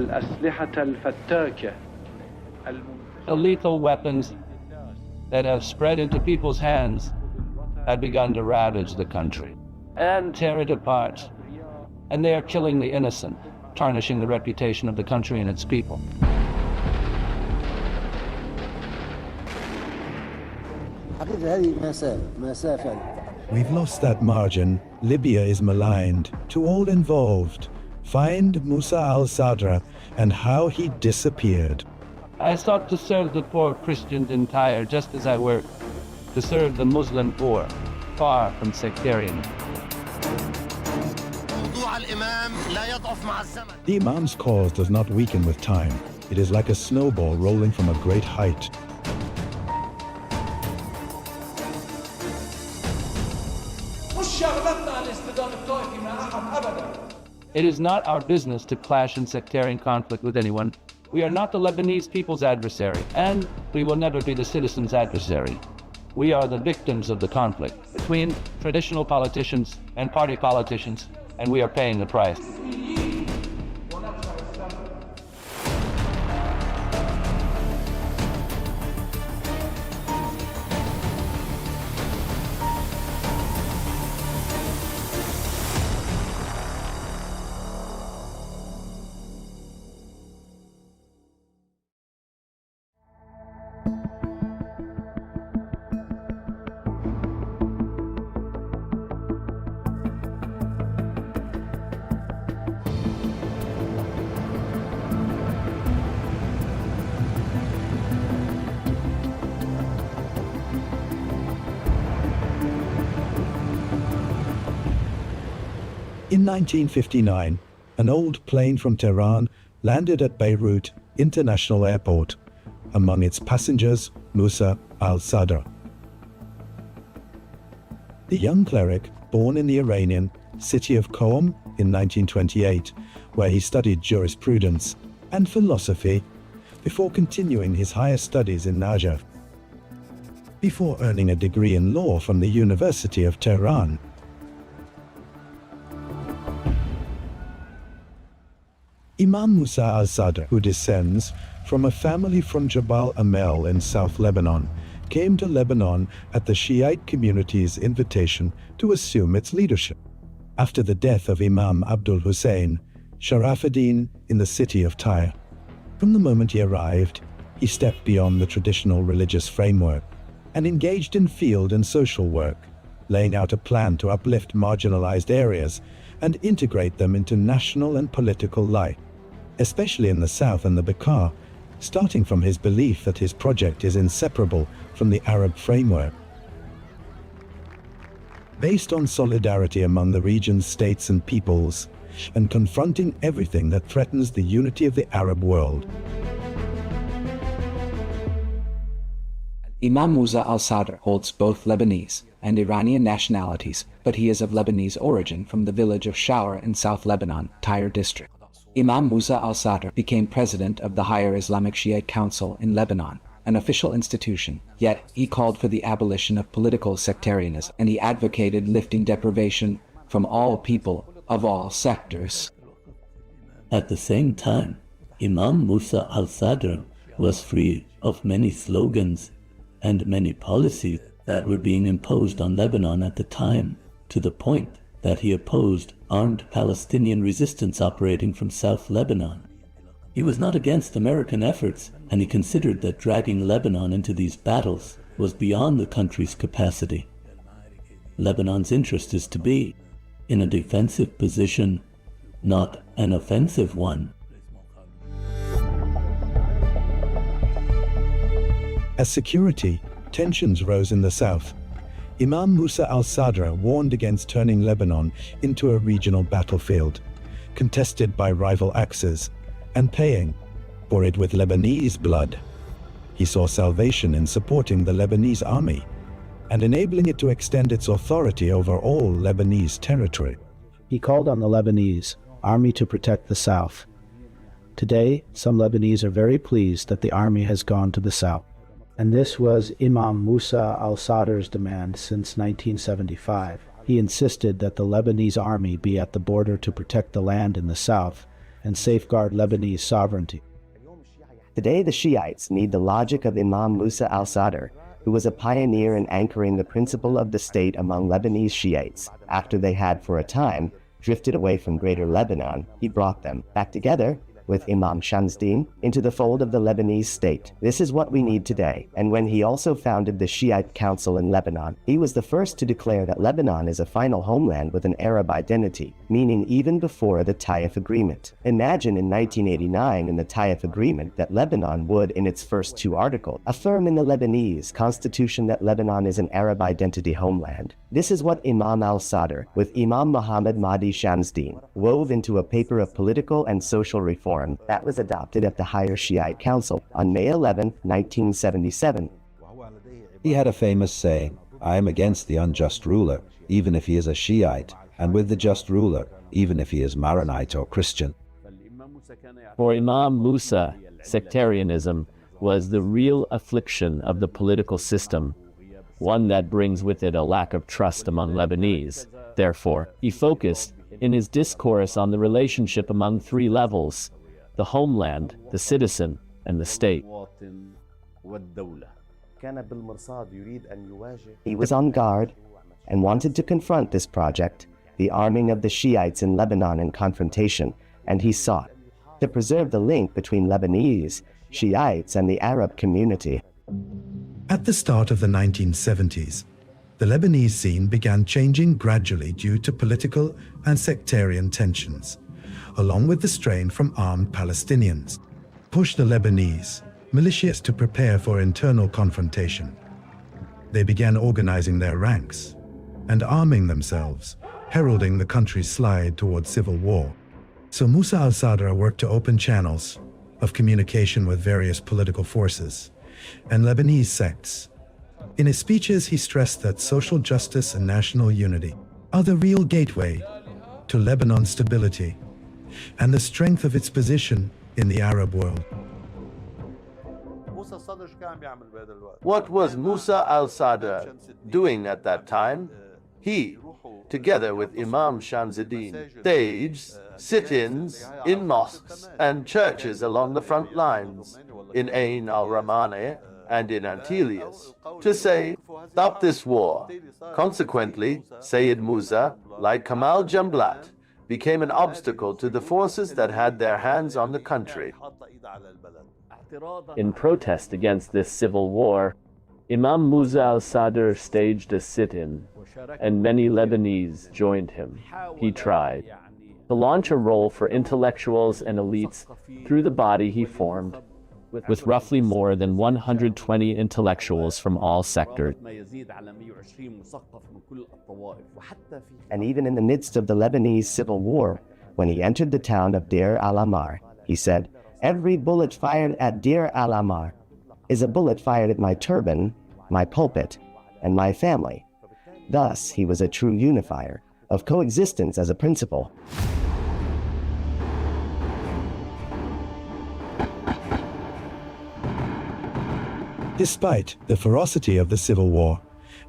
الأسلحة الفتاكة. The lethal weapons that have spread into people's hands had begun to ravage the country and tear it apart. And they are killing the innocent, tarnishing the reputation of the country and its people. We've lost that margin. Libya is maligned. To all involved, find Musa Al-Sadr and how he disappeared. I sought to serve the poor Christians in Tyre just as I worked to serve the Muslim poor, far from sectarian. The Imam's cause does not weaken with time. It is like a snowball rolling from a great height. It is not our business to clash in sectarian conflict with anyone. We are not the Lebanese people's adversary, and we will never be the citizens' adversary. We are the victims of the conflict between traditional politicians and party politicians, and we are paying the price. In 1959, an old plane from Tehran landed at Beirut International Airport. Among its passengers, Musa Al-Sadr. The young cleric, born in the Iranian city of Qom in 1928, where he studied jurisprudence and philosophy before continuing his higher studies in Najaf. Before earning a degree in law from the University of Tehran. Imam Musa Al-Sadr, who descends from a family from Jabal Amel in South Lebanon, came to Lebanon at the Shiite community's invitation to assume its leadership. After the death of Imam Abdul Hussein, Sharafuddin in the city of Tyre. From the moment he arrived, he stepped beyond the traditional religious framework and engaged in field and social work, laying out a plan to uplift marginalized areas and integrate them into national and political life, especially in the south and the Bekaa, starting from his belief that his project is inseparable from the Arab framework. Based on solidarity among the region's states and peoples, and confronting everything that threatens the unity of the Arab world. Imam Musa Al-Sadr holds both Lebanese and Iranian nationalities, but he is of Lebanese origin from the village of Shour in South Lebanon, Tyre district. Imam Musa Al-Sadr became president of the Higher Islamic Shiite Council in Lebanon, an official institution, yet he called for the abolition of political sectarianism, and he advocated lifting deprivation from all people of all sectors. At the same time, Imam Musa Al-Sadr was free of many slogans and many policies that were being imposed on Lebanon at the time, to the point that he opposed armed Palestinian resistance operating from South Lebanon. He was not against American efforts, and he considered that dragging Lebanon into these battles was beyond the country's capacity. Lebanon's interest is to be in a defensive position, not an offensive one. As security tensions rose in the south, Imam Musa Al-Sadr warned against turning Lebanon into a regional battlefield, contested by rival axes, and paying for it with Lebanese blood. He saw salvation in supporting the Lebanese army and enabling it to extend its authority over all Lebanese territory. He called on the Lebanese army to protect the south. Today, some Lebanese are very pleased that the army has gone to the south. And this was Imam Musa Al-Sadr's demand since 1975. He insisted that the Lebanese army be at the border to protect the land in the south, and safeguard Lebanese sovereignty. Today, the Shiites need the logic of Imam Musa Al-Sadr, who was a pioneer in anchoring the principle of the state among Lebanese Shiites. After they had, for a time, drifted away from Greater Lebanon, he brought them back together with Imam Shamsdin into the fold of the Lebanese state. This is what we need today. And when he also founded the Shiite Council in Lebanon, he was the first to declare that Lebanon is a final homeland with an Arab identity, meaning even before the Taif Agreement. Imagine in 1989 in the Taif Agreement that Lebanon would, in its first 2 articles, affirm in the Lebanese constitution that Lebanon is an Arab identity homeland. This is what Imam Al-Sadr, with Imam Muhammad Mahdi Shamsdin, wove into a paper of political and social reform that was adopted at the Higher Shiite Council on May 11, 1977. He had a famous saying, "I am against the unjust ruler, even if he is a Shiite, and with the just ruler, even if he is Maronite or Christian." For Imam Musa, sectarianism was the real affliction of the political system, one that brings with it a lack of trust among Lebanese. Therefore, he focused in his discourse on the relationship among 3 levels: the homeland, the citizen, and the state. He was on guard and wanted to confront this project, the arming of the Shiites in Lebanon in confrontation, and he sought to preserve the link between Lebanese, Shiites, and the Arab community. At the start of the 1970s, the Lebanese scene began changing gradually due to political and sectarian tensions, along with the strain from armed Palestinians, pushed the Lebanese militias to prepare for internal confrontation. They began organizing their ranks and arming themselves, heralding the country's slide towards civil war. So Musa al-Sadr worked to open channels of communication with various political forces and Lebanese sects. In his speeches, he stressed that social justice and national unity are the real gateway to Lebanon's stability and the strength of its position in the Arab world. What was Musa al-Sadr doing at that time? He, together with Imam Shamsuddin, staged sit-ins in mosques and churches along the front lines, in Ain al-Ramani and in Antelius, to say, "Stop this war." Consequently, Sayyid Musa, like Kamal Jumblat, became an obstacle to the forces that had their hands on the country. In protest against this civil war, Imam Musa al-Sadr staged a sit-in, and many Lebanese joined him. He tried to launch a role for intellectuals and elites through the body he formed, with roughly more than 120 intellectuals from all sectors. And even in the midst of the Lebanese civil war, when he entered the town of Deir al-Amar, he said, "Every bullet fired at Deir al-Amar is a bullet fired at my turban, my pulpit, and my family." Thus, he was a true unifier of coexistence as a principle. Despite the ferocity of the civil war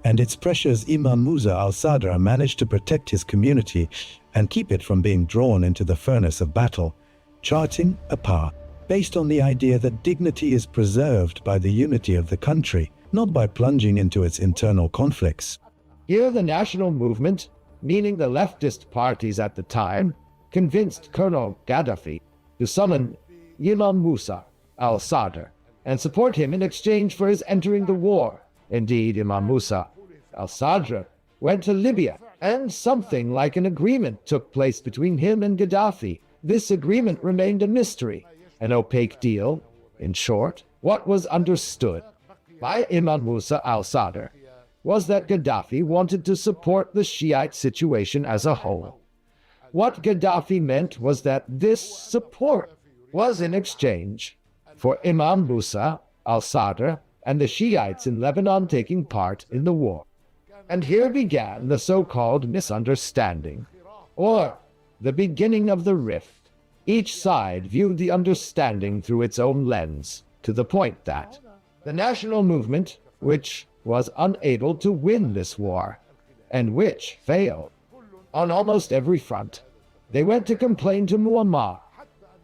and its pressures, Imam Musa al-Sadr managed to protect his community and keep it from being drawn into the furnace of battle, charting a path based on the idea that dignity is preserved by the unity of the country, not by plunging into its internal conflicts. Here the national movement, meaning the leftist parties at the time, convinced Colonel Gaddafi to summon Imam Musa al-Sadr and support him in exchange for his entering the war. Indeed, Imam Musa al-Sadr went to Libya, and something like an agreement took place between him and Gaddafi. This agreement remained a mystery, an opaque deal. In short, what was understood by Imam Musa al-Sadr was that Gaddafi wanted to support the Shiite situation as a whole. What Gaddafi meant was that this support was in exchange for Imam Musa al-Sadr and the Shiites in Lebanon taking part in the war. And here began the so-called misunderstanding, or the beginning of the rift. Each side viewed the understanding through its own lens, to the point that the national movement, which was unable to win this war, and which failed on almost every front, they went to complain to Muammar,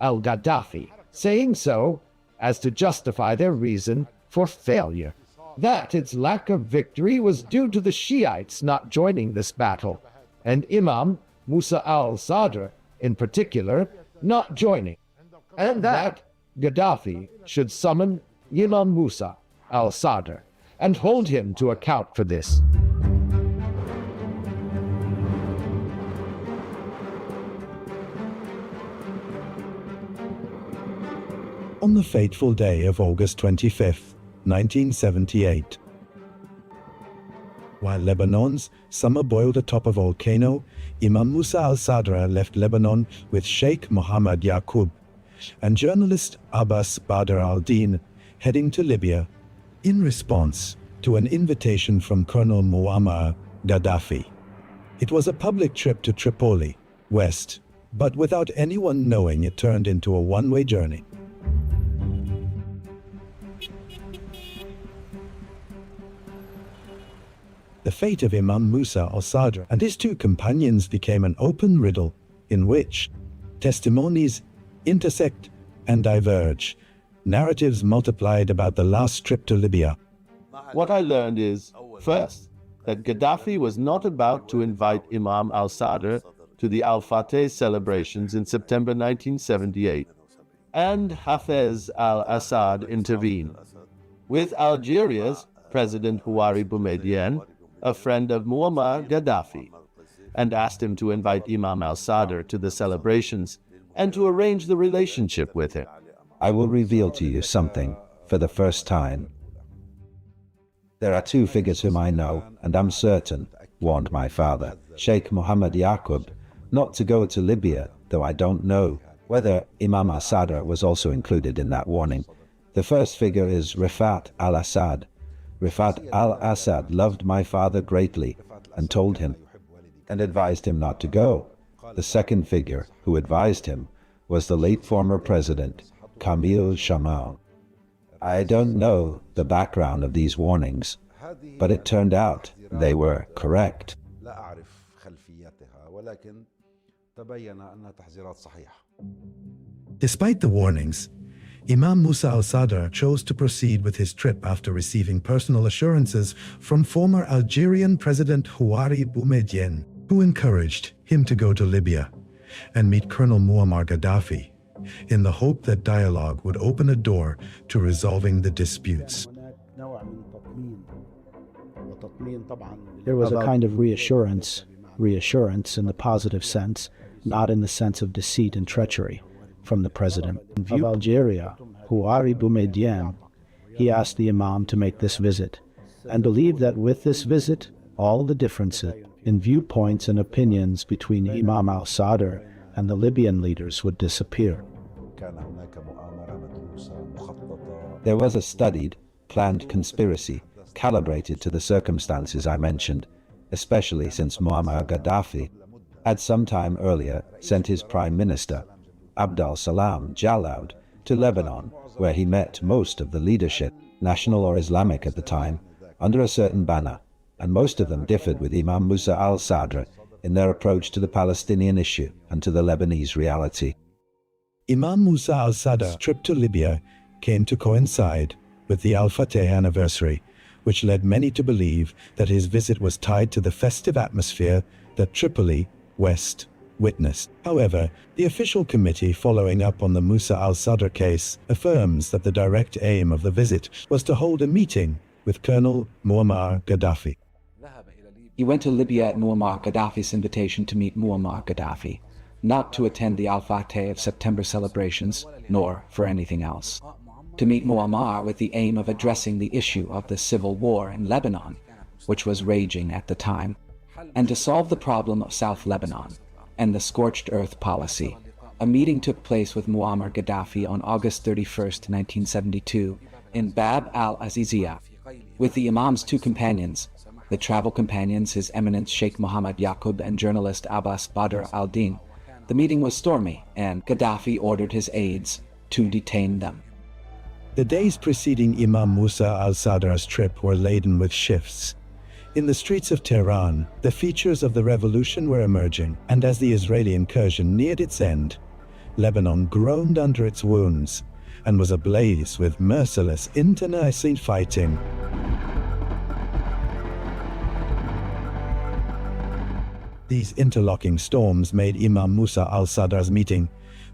al-Gaddafi, saying so as to justify their reason for failure. That its lack of victory was due to the Shiites not joining this battle, and Imam Musa Al-Sadr, in particular, not joining, and that Gaddafi should summon Imam Musa Al-Sadr and hold him to account for this. On the fateful day of August 25th, 1978, while Lebanon's summer boiled atop a volcano, Imam Musa Al-Sadr left Lebanon with Sheikh Mohammed Yaqub and journalist Abbas Badr al-Din, heading to Libya in response to an invitation from Colonel Muammar Gaddafi. It was a public trip to Tripoli, west, but without anyone knowing, it turned into a one-way journey. The fate of Imam Musa Al-Sadr and his two companions became an open riddle in which testimonies intersect and diverge. Narratives multiplied about the last trip to Libya. What I learned is, first, that Gaddafi was not about to invite Imam al-Sadr to the Al-Fateh celebrations in September 1978, and Hafez al-Assad intervened. With Algeria's President Houari Boumediene, a friend of Muammar Gaddafi, and asked him to invite Imam al-Sadr to the celebrations and to arrange the relationship with him. I will reveal to you something for the first time. There are two figures whom I know, and am certain, warned my father, Sheikh Mohammed Yaqub, not to go to Libya, though I don't know whether Imam al-Sadr was also included in that warning. The first figure is Rifat al-Assad. Rifat al-Assad loved my father greatly and told him and advised him not to go. The second figure who advised him was the late former president, Camille Chamoun. I don't know the background of these warnings, but it turned out they were correct. Despite the warnings, Imam Musa Al-Sadr chose to proceed with his trip after receiving personal assurances from former Algerian President Houari Boumediene, who encouraged him to go to Libya and meet Colonel Muammar Gaddafi, in the hope that dialogue would open a door to resolving the disputes. There was a kind of reassurance in the positive sense, not in the sense of deceit and treachery, from the president of Algeria, Houari Boumediene. He asked the Imam to make this visit, and believed that with this visit, all the differences in viewpoints and opinions between Imam al-Sadr and the Libyan leaders would disappear. There was a studied, planned conspiracy, calibrated to the circumstances I mentioned, especially since Muammar Gaddafi had some time earlier sent his prime minister, Abdel Salam Jalaud, to Lebanon, where he met most of the leadership, national or Islamic at the time, under a certain banner, and most of them differed with Imam Musa al-Sadr in their approach to the Palestinian issue and to the Lebanese reality. Imam Musa al-Sadr's trip to Libya came to coincide with the Al-Fateh anniversary, which led many to believe that his visit was tied to the festive atmosphere that Tripoli, West, witnessed. However, the official committee following up on the Musa al-Sadr case affirms that the direct aim of the visit was to hold a meeting with Colonel Muammar Gaddafi. He went to Libya at Muammar Gaddafi's invitation to meet Muammar Gaddafi, not to attend the Al-Fateh of September celebrations, nor for anything else. To meet Muammar with the aim of addressing the issue of the civil war in Lebanon, which was raging at the time, and to solve the problem of South Lebanon and the scorched earth policy. A meeting took place with Muammar Gaddafi on August 31st, 1972, in Bab al-Aziziyah, with the Imam's two companions, the travel companions, His Eminence Sheikh Mohammed Yaqub and journalist Abbas Badr al-Din. The meeting was stormy, and Gaddafi ordered his aides to detain them. The days preceding Imam Musa al-Sadr's trip were laden with shifts. In the streets of Tehran, the features of the revolution were emerging, and as the Israeli incursion neared its end, Lebanon groaned under its wounds and was ablaze with merciless internecine fighting. These interlocking storms made Imam Musa al-Sadr's meeting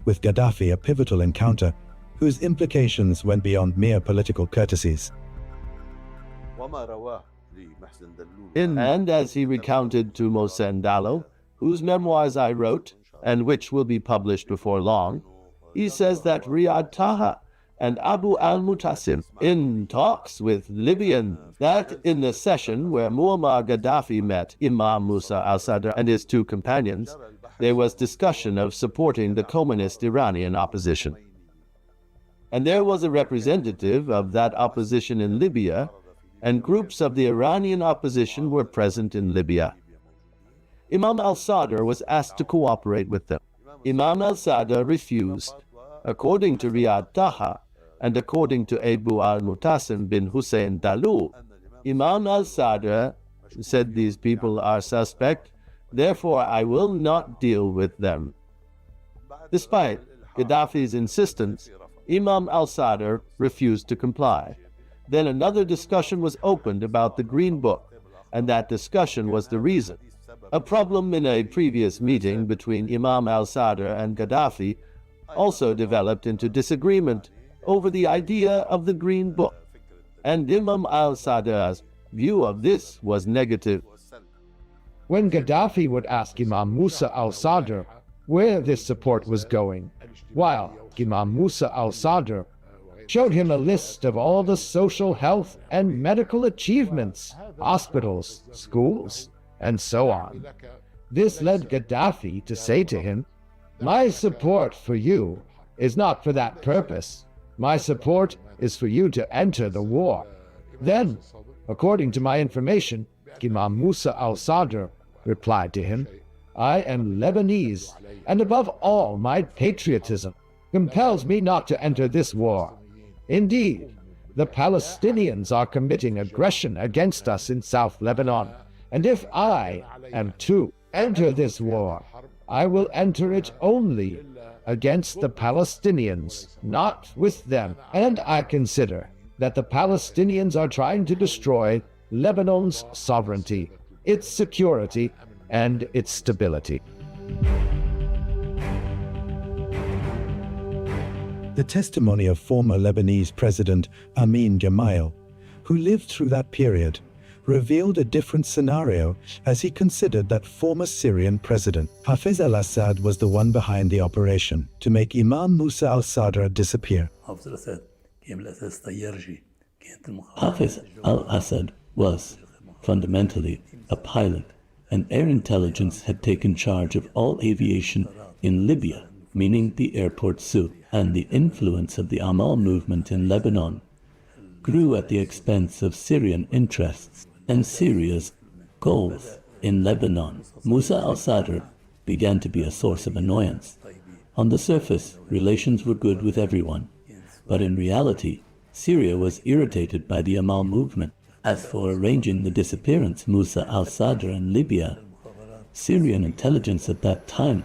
with Gaddafi a pivotal encounter whose implications went beyond mere political courtesies. And as he recounted to Mosendalo, whose memoirs I wrote, and which will be published before long, he says that Riyad Taha and Abu al-Mutasim in talks with Libyan, that in the session where Muammar Gaddafi met Imam Musa al-Sadr and his two companions, there was discussion of supporting the communist Iranian opposition. And there was a representative of that opposition in Libya, and groups of the Iranian opposition were present in Libya. Imam al-Sadr was asked to cooperate with them. Imam al-Sadr refused. According to Riyad Taha, and according to Abu al-Mutasim bin Hussein Dalu, Imam al-Sadr said these people are suspect, therefore I will not deal with them. Despite Gaddafi's insistence, Imam al-Sadr refused to comply. Then another discussion was opened about the Green Book, and that discussion was the reason. A problem in a previous meeting between Imam al-Sadr and Gaddafi also developed into disagreement over the idea of the Green Book, and Imam al-Sadr's view of this was negative. When Gaddafi would ask Imam Musa al-Sadr where this support was going, while Imam Musa al-Sadr showed him a list of all the social, health, and medical achievements, hospitals, schools, and so on. This led Gaddafi to say to him, "My support for you is not for that purpose. My support is for you to enter the war." Then, according to my information, Imam Musa al-Sadr replied to him, "I am Lebanese, and above all my patriotism compels me not to enter this war. Indeed, the Palestinians are committing aggression against us in South Lebanon, and if I am to enter this war, I will enter it only against the Palestinians, not with them, and I consider that the Palestinians are trying to destroy Lebanon's sovereignty, its security, and its stability." The testimony of former Lebanese President Amin Gemayel, who lived through that period, revealed a different scenario as he considered that former Syrian President Hafez al-Assad was the one behind the operation to make Imam Musa al-Sadr disappear. Hafez al-Assad was fundamentally a pilot, and air intelligence had taken charge of all aviation in Libya, meaning the airport suit, and the influence of the Amal movement in Lebanon grew at the expense of Syrian interests and Syria's goals in Lebanon. Musa al-Sadr began to be a source of annoyance. On the surface, relations were good with everyone, but in reality, Syria was irritated by the Amal movement. As for arranging the disappearance Musa al-Sadr in Libya, Syrian intelligence at that time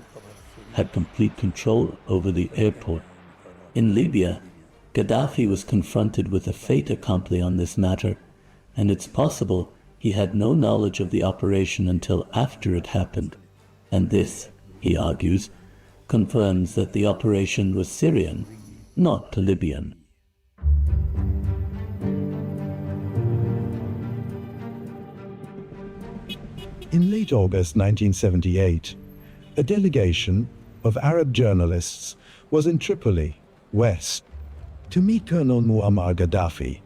had complete control over the airport. In Libya, Gaddafi was confronted with a fait accompli on this matter, and it's possible he had no knowledge of the operation until after it happened. And this, he argues, confirms that the operation was Syrian, not Libyan. In late August 1978, a delegation of Arab journalists was in Tripoli, West, to meet Colonel Muammar Gaddafi.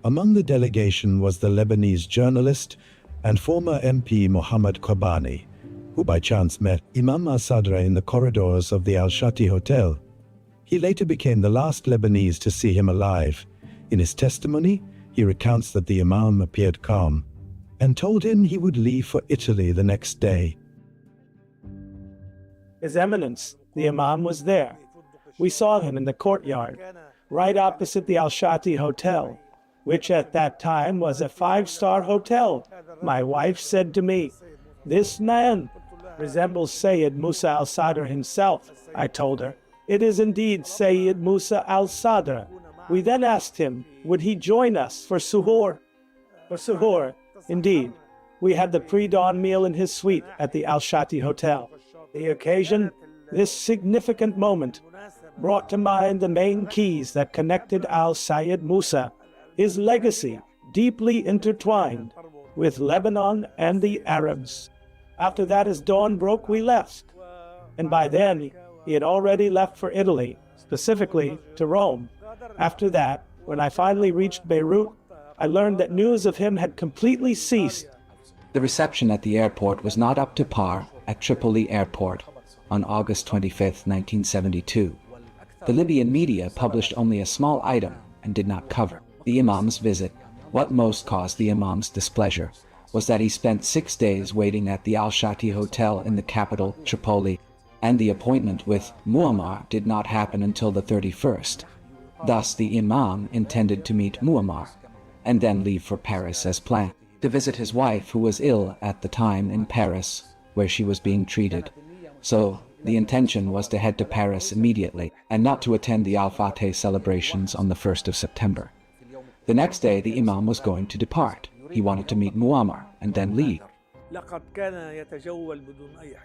Among the delegation was the Lebanese journalist and former MP Mohammed Kobani, who by chance met Imam al-Sadr in the corridors of the Al-Shati Hotel. He later became the last Lebanese to see him alive. In his testimony, he recounts that the Imam appeared calm and told him he would leave for Italy the next day. His Eminence, the Imam, was there. We saw him in the courtyard, right opposite the Al-Shati Hotel, which at that time was a 5-star hotel. My wife said to me, "This man resembles Sayyid Musa Al-Sadr himself, I told her. It is indeed Sayyid Musa Al-Sadr. We then asked him, would he join us for suhoor? For suhoor, indeed. We had the pre-dawn meal in his suite at the Al-Shati Hotel. The occasion, this significant moment, brought to mind the main keys that connected Al-Sayyid Musa, his legacy deeply intertwined with Lebanon and the Arabs. After that, as dawn broke, we left. And by then, he had already left for Italy, specifically to Rome. After that, when I finally reached Beirut, I learned that news of him had completely ceased. The reception at the airport was not up to par at Tripoli Airport on August 25, 1972. The Libyan media published only a small item and did not cover the Imam's visit. What most caused the Imam's displeasure was that he spent 6 days waiting at the Al-Shati Hotel in the capital, Tripoli, and the appointment with Muammar did not happen until the 31st. Thus, the Imam intended to meet Muammar and then leave for Paris as planned, to visit his wife, who was ill at the time in Paris, where she was being treated. So, the intention was to head to Paris immediately and not to attend the Al-Fateh celebrations on the 1st of September. The next day, the Imam was going to depart. He wanted to meet Muammar and then leave.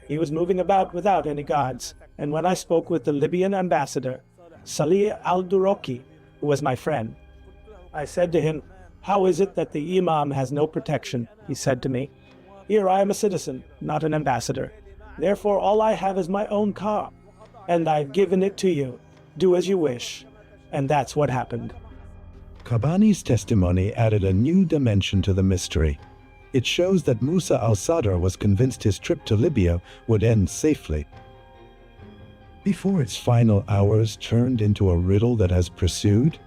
He was moving about without any guards, and when I spoke with the Libyan ambassador, Salih al-Duroki, who was my friend, I said to him, "How is it that the Imam has no protection?" He said to me, "Here I am a citizen, not an ambassador. Therefore all I have is my own car, and I've given it to you. Do as you wish." And that's what happened. Kabani's testimony added a new dimension to the mystery. It shows that Musa Al-Sadr was convinced his trip to Libya would end safely. Before its final hours turned into a riddle that has pursued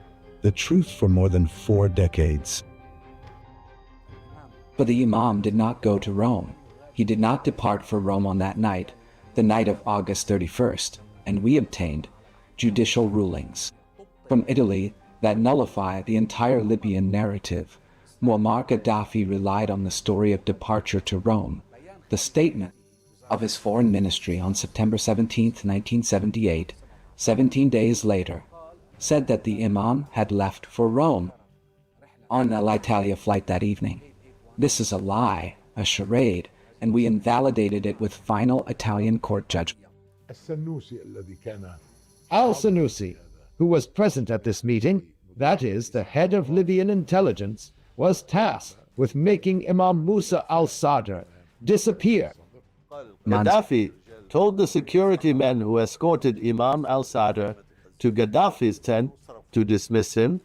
the truth for more than 4 decades. But the Imam did not go to Rome. He did not depart for Rome on that night, the night of August 31st, and we obtained judicial rulings from Italy that nullify the entire Libyan narrative. Muammar Gaddafi relied on the story of departure to Rome. The statement of his foreign ministry on September 17, 1978, 17 days later, said that the Imam had left for Rome on an Alitalia flight that evening. This is a lie, a charade, and we invalidated it with final Italian court judgment. Al-Sanusi, who was present at this meeting, that is, the head of Libyan intelligence, was tasked with making Imam Musa Al-Sadr disappear. Gaddafi told the security men who escorted Imam Al-Sadr to Gaddafi's tent to dismiss him.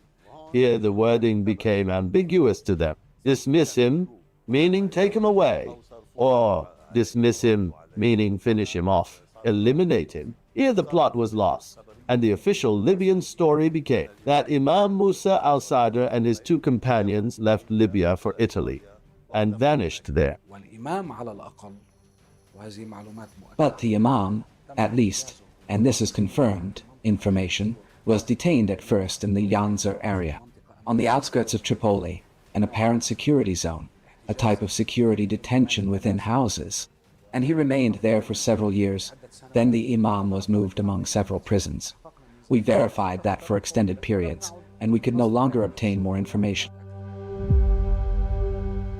Here the wording became ambiguous to them. Dismiss him, meaning take him away, or dismiss him, meaning finish him off, eliminate him. Here the plot was lost, and the official Libyan story became that Imam Musa Al-Sadr and his 2 companions left Libya for Italy and vanished there. But the Imam, at least, and this is confirmed information, was detained at first in the Yanzar area, on the outskirts of Tripoli, an apparent security zone, a type of security detention within houses, and he remained there for several years. Then the Imam was moved among several prisons. We verified that for extended periods, and we could no longer obtain more information.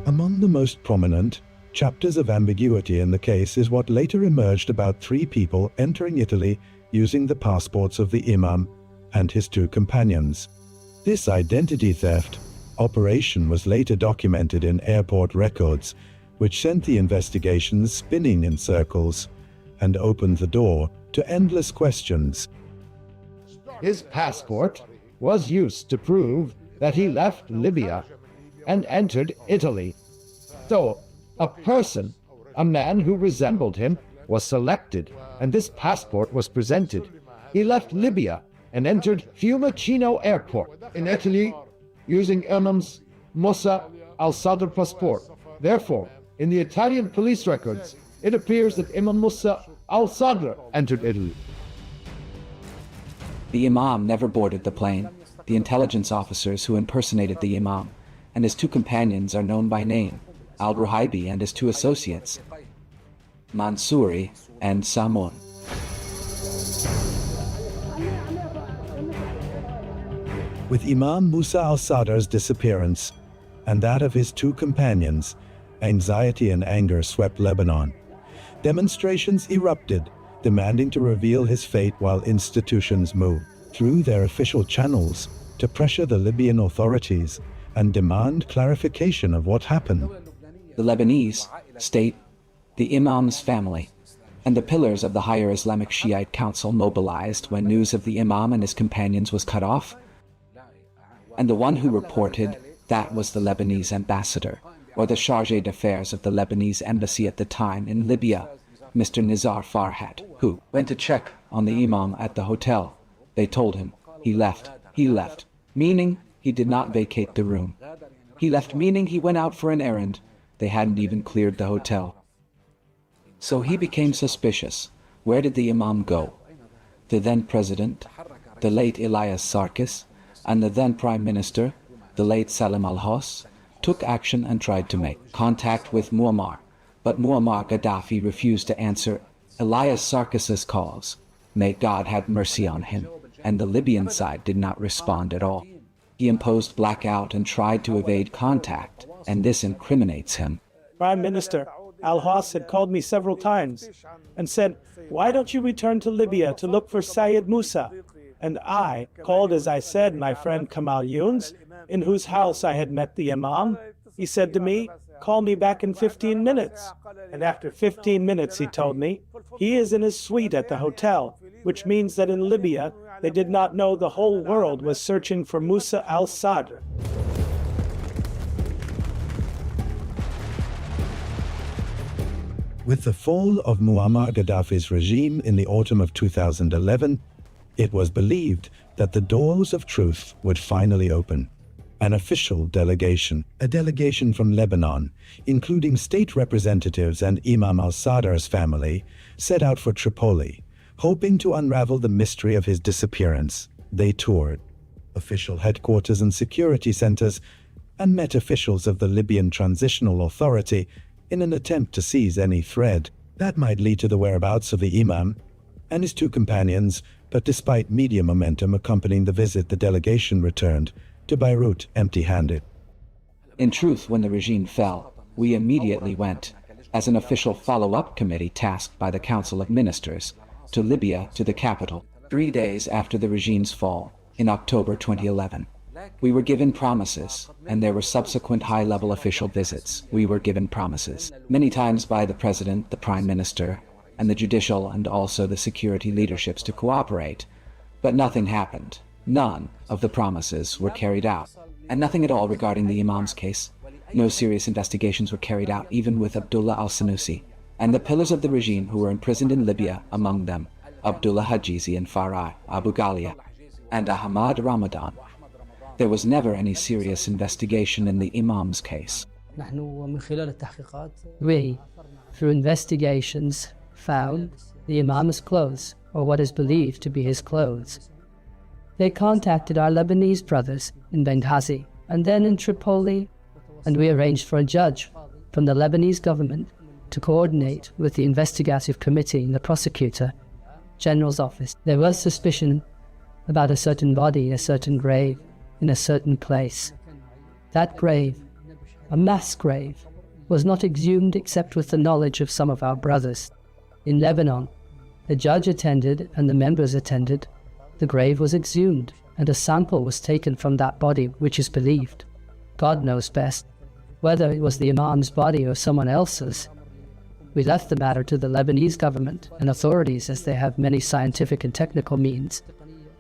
Among the most prominent chapters of ambiguity in the case is what later emerged about 3 people entering Italy using the passports of the Imam and his 2 companions. This identity theft operation was later documented in airport records, which sent the investigations spinning in circles and opened the door to endless questions. His passport was used to prove that he left Libya and entered Italy. So, a person, a man who resembled him, was selected, and this passport was presented. He left Libya and entered Fiumicino Airport in Italy using Imam Musa Al-Sadr passport. Therefore, in the Italian police records, it appears that Imam Musa Al-Sadr entered Italy. The Imam never boarded the plane. The intelligence officers who impersonated the Imam and his 2 companions are known by name, Al-Ruhaibi and his 2 associates. Mansouri, and Samun. With Imam Musa Al-Sadr's disappearance and that of his two companions, anxiety and anger swept Lebanon. Demonstrations erupted, demanding to reveal his fate while institutions moved through their official channels to pressure the Libyan authorities and demand clarification of what happened. The Lebanese state, the Imam's family, and the pillars of the higher Islamic Shiite Council mobilized when news of the Imam and his companions was cut off. And the one who reported that was the Lebanese ambassador, or the chargé d'affaires of the Lebanese embassy at the time in Libya, Mr. Nizar Farhat, who went to check on the Imam at the hotel. They told him, he left, meaning he did not vacate the room. He left meaning he went out for an errand. They hadn't even cleared the hotel. So he became suspicious. Where did the Imam go? The then president, the late Elias Sarkis, and the then prime minister, the late Salim al-Hos, took action and tried to make contact with Muammar, but Muammar Gaddafi refused to answer Elias Sarkis's calls. May God have mercy on him, and the Libyan side did not respond at all. He imposed blackout and tried to evade contact, and this incriminates him. Prime Minister Al-Hos had called me several times and said, "Why don't you return to Libya to look for Sayyid Musa?" And I called, as I said, my friend Kamal Younes, in whose house I had met the Imam. He said to me, "Call me back in 15 minutes." And after 15 minutes, he told me, he is in his suite at the hotel, which means that in Libya, they did not know the whole world was searching for Musa Al-Sadr. With the fall of Muammar Gaddafi's regime in the autumn of 2011, it was believed that the doors of truth would finally open. An official delegation, a delegation from Lebanon, including state representatives and Imam al-Sadr's family, set out for Tripoli, hoping to unravel the mystery of his disappearance. They toured official headquarters and security centers and met officials of the Libyan Transitional Authority in an attempt to seize any thread that might lead to the whereabouts of the Imam and his two companions. But despite media momentum accompanying the visit, the delegation returned to Beirut empty-handed. In truth, when the regime fell, we immediately went, as an official follow-up committee tasked by the Council of Ministers, to Libya, to the capital, 3 days after the regime's fall, in October 2011. We were given promises, and there were subsequent high-level official visits. We were given promises, many times by the President, the Prime Minister, and the judicial and also the security leaderships to cooperate. But nothing happened. None of the promises were carried out, and nothing at all regarding the Imam's case. No serious investigations were carried out, even with Abdullah al-Sanusi, and the pillars of the regime who were imprisoned in Libya, among them Abdullah Hajizi and Farah Abu Ghalia, and Ahmad Ramadan. There was never any serious investigation in the Imam's case. We, through investigations, found the Imam's clothes, or what is believed to be his clothes. They contacted our Lebanese brothers in Benghazi and then in Tripoli, and we arranged for a judge from the Lebanese government to coordinate with the investigative committee and the prosecutor general's office. There was suspicion about a certain body in a certain grave in a certain place. That grave, a mass grave, was not exhumed except with the knowledge of some of our brothers. In Lebanon, the judge attended and the members attended. The grave was exhumed and a sample was taken from that body, which is believed. God knows best whether it was the Imam's body or someone else's. We left the matter to the Lebanese government and authorities, as they have many scientific and technical means,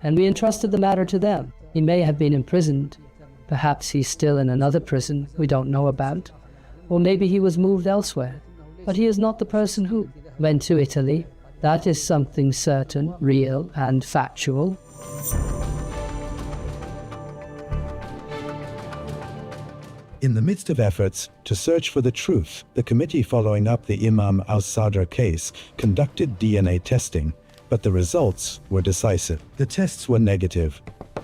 and we entrusted the matter to them. He may have been imprisoned. Perhaps he's still in another prison we don't know about, or maybe he was moved elsewhere. But he is not the person who went to Italy. That is something certain, real, and factual. In the midst of efforts to search for the truth, the committee following up the Imam al-Sadr case conducted DNA testing, but the results were decisive. The tests were negative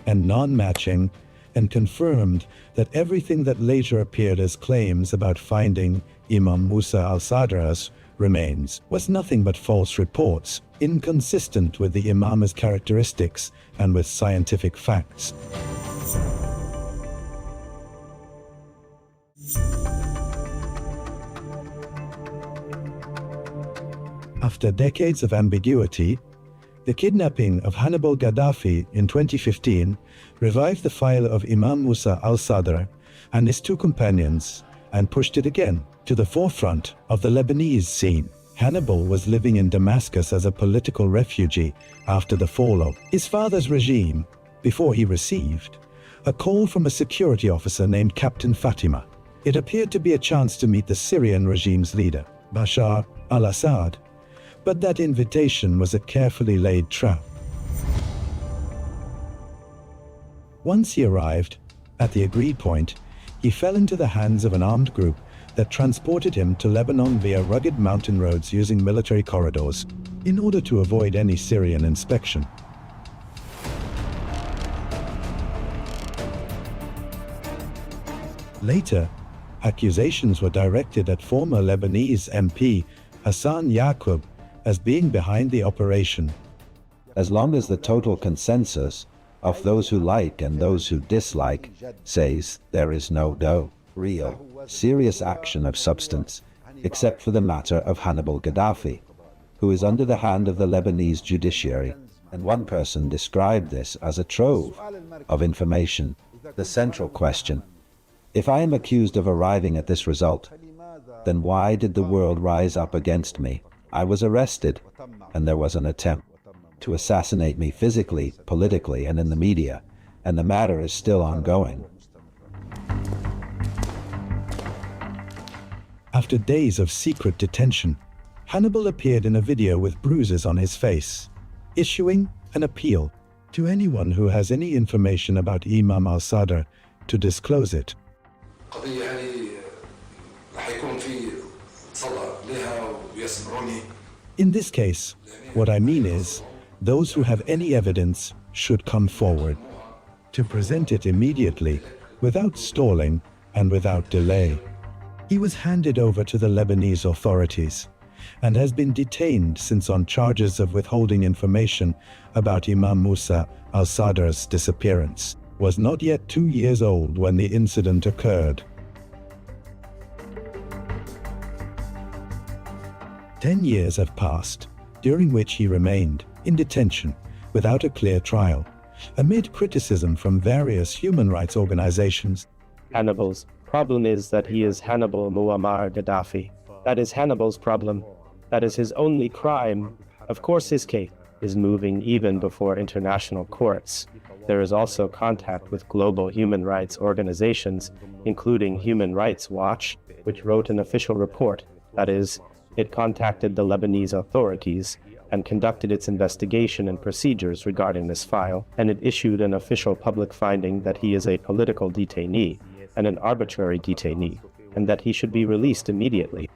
and non-matching, and confirmed that everything that later appeared as claims about finding Imam Musa al-Sadr remains was nothing but false reports, inconsistent with the Imam's characteristics and with scientific facts. After decades of ambiguity, the kidnapping of Hannibal Gaddafi in 2015 revived the file of Imam Musa Al-Sadr and his two companions and pushed it again to the forefront of the Lebanese scene. Hannibal was living in Damascus as a political refugee after the fall of his father's regime, before he received a call from a security officer named Captain Fatima. It appeared to be a chance to meet the Syrian regime's leader, Bashar al-Assad, but that invitation was a carefully laid trap. Once he arrived at the agreed point, he fell into the hands of an armed group that transported him to Lebanon via rugged mountain roads using military corridors, in order to avoid any Syrian inspection. Later, accusations were directed at former Lebanese MP Hassan Yaqub as being behind the operation. As long as the total consensus of those who like and those who dislike says there is no real, serious action of substance, except for the matter of Hannibal Gaddafi, who is under the hand of the Lebanese judiciary, and one person described this as a trove of information. The central question: if I am accused of arriving at this result, then why did the world rise up against me? I was arrested, and there was an attempt to assassinate me physically, politically, and in the media, and the matter is still ongoing. After days of secret detention, Hannibal appeared in a video with bruises on his face, issuing an appeal to anyone who has any information about Imam Al-Sadr to disclose it. In this case, what I mean is, those who have any evidence should come forward to present it immediately, without stalling and without delay. He was handed over to the Lebanese authorities and has been detained since on charges of withholding information about Imam Musa Al-Sadr's disappearance. Was not yet 2 years old when the incident occurred. 10 years have passed, during which he remained in detention without a clear trial, amid criticism from various human rights organizations. Hannibal's problem is that he is Hannibal Muammar Gaddafi. That is Hannibal's problem. That is his only crime. Of course his case is moving even before international courts. There is also contact with global human rights organizations, including Human Rights Watch, which wrote an official report. That is, it contacted the Lebanese authorities and conducted its investigation and procedures regarding this file, and it issued an official public finding that he is a political detainee and an arbitrary detainee, and that he should be released immediately.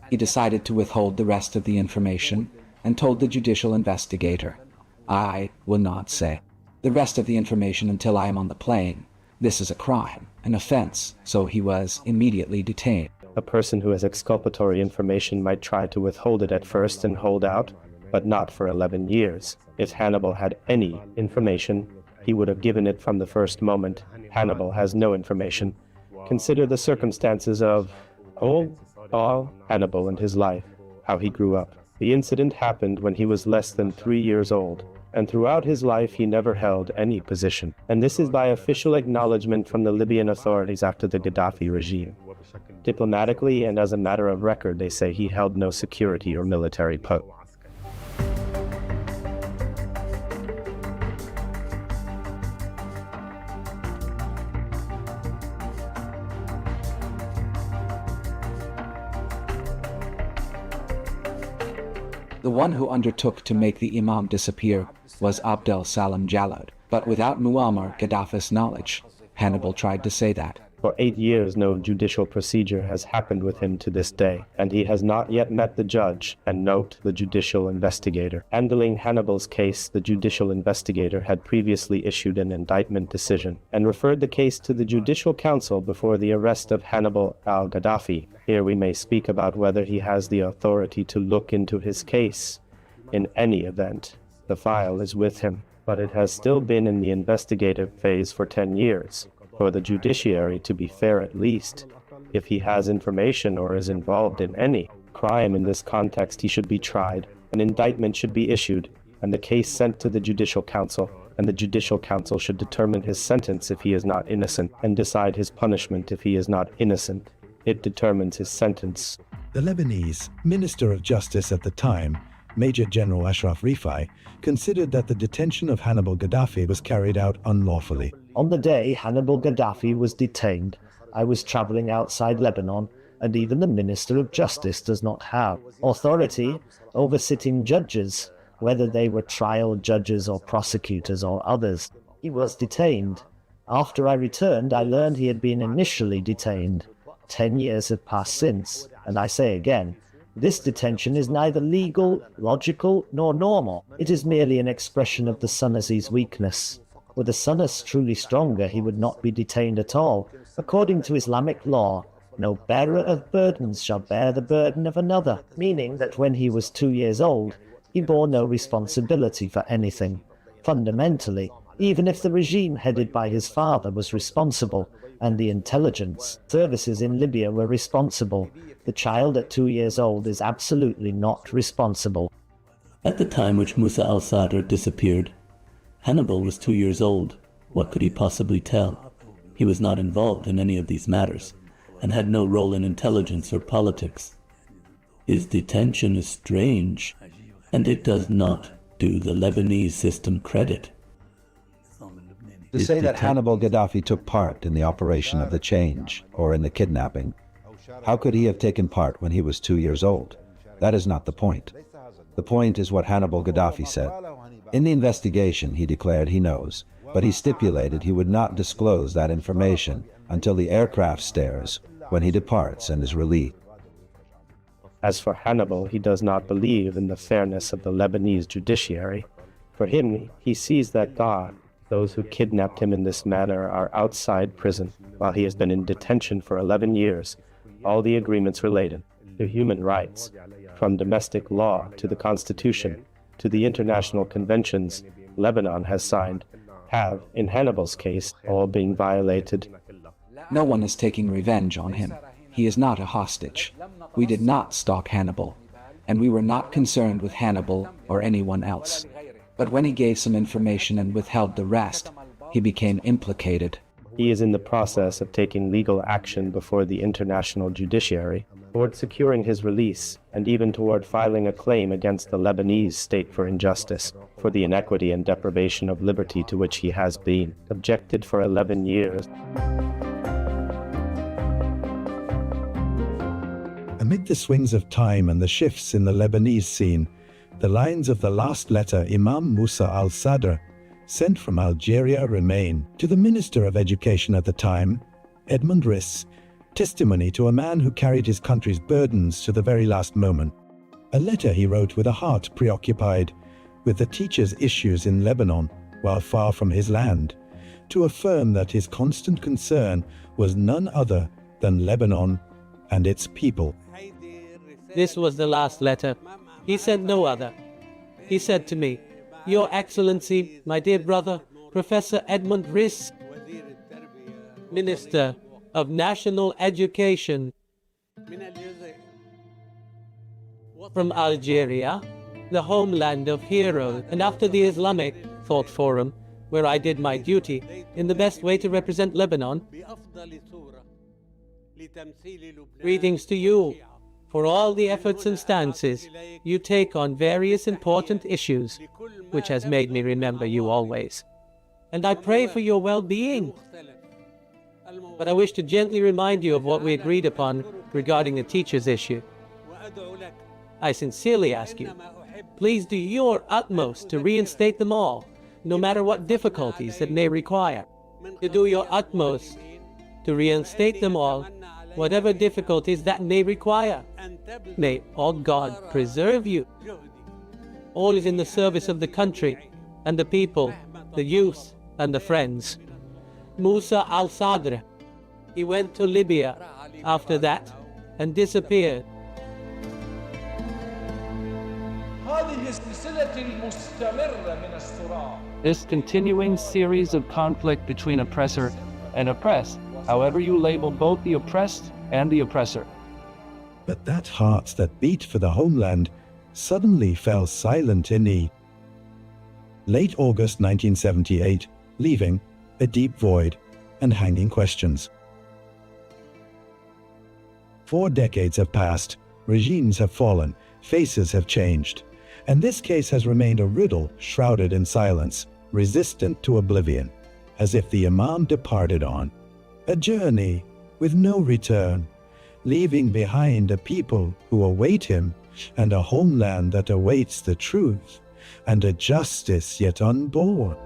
He decided to withhold the rest of the information and told the judicial investigator, "I will not say the rest of the information until I am on the plane. This is a crime, an offense," so he was immediately detained. A person who has exculpatory information might try to withhold it at first and hold out, but not for 11 years. If Hannibal had any information, he would have given it from the first moment. Hannibal has no information. Consider the circumstances of all Hannibal and his life, how he grew up. The incident happened when he was less than 3 years old, and throughout his life he never held any position. And this is by official acknowledgement from the Libyan authorities after the Gaddafi regime. Diplomatically and as a matter of record, they say he held no security or military post. The one who undertook to make the Imam disappear was Abdel Salam Jalad, but without Muammar Gaddafi's knowledge. Hannibal tried to say that For 8 years, no judicial procedure has happened with him to this day, and he has not yet met the judge, and note the judicial investigator. Handling Hannibal's case, the judicial investigator had previously issued an indictment decision and referred the case to the Judicial Council before the arrest of Hannibal al-Gaddafi. Here we may speak about whether he has the authority to look into his case. In any event, the file is with him, but it has still been in the investigative phase for 10 years. For the judiciary to be fair at least, if he has information or is involved in any crime in this context, he should be tried, an indictment should be issued, and the case sent to the Judicial Council, and the Judicial Council should determine his sentence if he is not innocent, and decide his punishment if he is not innocent. It determines his sentence. The Lebanese Minister of Justice at the time, Major General Ashraf Rifai, considered that the detention of Hannibal Gaddafi was carried out unlawfully. On the day Hannibal Gaddafi was detained, I was traveling outside Lebanon, and even the Minister of Justice does not have authority over sitting judges, whether they were trial judges or prosecutors or others. He was detained. After I returned, I learned he had been initially detained. 10 years have passed since, and I say again, this detention is neither legal, logical, nor normal. It is merely an expression of the Sunni's weakness. Were the Sunnis truly stronger, he would not be detained at all. According to Islamic law, no bearer of burdens shall bear the burden of another, meaning that when he was 2 years old, he bore no responsibility for anything. Fundamentally, even if the regime headed by his father was responsible, and the intelligence services in Libya were responsible, the child at 2 years old is absolutely not responsible. At the time which Musa Al-Sadr disappeared, Hannibal was 2 years old. What could he possibly tell? He was not involved in any of these matters, and had no role in intelligence or politics. His detention is strange, and it does not do the Lebanese system credit. To say that Hannibal Gaddafi took part in the operation of the change, or in the kidnapping, how could he have taken part when he was 2 years old? That is not the point. The point is what Hannibal Gaddafi said. In the investigation, he declared he knows, but he stipulated he would not disclose that information until the aircraft stairs, when he departs and is relieved. As for Hannibal, he does not believe in the fairness of the Lebanese judiciary. For him, he sees that God, those who kidnapped him in this manner, are outside prison, while he has been in detention for 11 years. All the agreements related to human rights, from domestic law to the Constitution, to the international conventions Lebanon has signed, have, in Hannibal's case, all been violated. No one is taking revenge on him. He is not a hostage. We did not stalk Hannibal, and we were not concerned with Hannibal or anyone else. But when he gave some information and withheld the rest, he became implicated. He is in the process of taking legal action before the international judiciary, toward securing his release, and even toward filing a claim against the Lebanese state for injustice, for the inequity and deprivation of liberty to which he has been subjected for 11 years. Amid the swings of time and the shifts in the Lebanese scene, the lines of the last letter Imam Musa Al-Sadr sent from Algeria remain. To the Minister of Education at the time, Edmund Riss, testimony to a man who carried his country's burdens to the very last moment. A letter he wrote with a heart preoccupied with the teachers' issues in Lebanon while far from his land, to affirm that his constant concern was none other than Lebanon and its people. This was the last letter. He sent no other. He said to me, "Your Excellency, my dear brother, Professor Edmund Riss, Minister of National Education from Algeria, the homeland of heroes, and after the Islamic Thought Forum, where I did my duty in the best way to represent Lebanon, greetings to you for all the efforts and stances you take on various important issues, which has made me remember you always. And I pray for your well-being. But I wish to gently remind you of what we agreed upon regarding the teachers' issue. I sincerely ask you, please do your utmost to reinstate them all, no matter what difficulties it may require. To do your utmost to reinstate them all, whatever difficulties that may require. May all God preserve you. All is in the service of the country and the people, the youth and the friends. Musa Al-Sadr. He went to Libya after that and disappeared. This continuing series of conflict between oppressor and oppressed, however you label both the oppressed and the oppressor. But that heart that beat for the homeland suddenly fell silent in need. Late August 1978, leaving a deep void and hanging questions. 4 decades have passed, regimes have fallen, faces have changed, and this case has remained a riddle shrouded in silence, resistant to oblivion, as if the Imam departed on a journey with no return, leaving behind a people who await him and a homeland that awaits the truth and a justice yet unborn.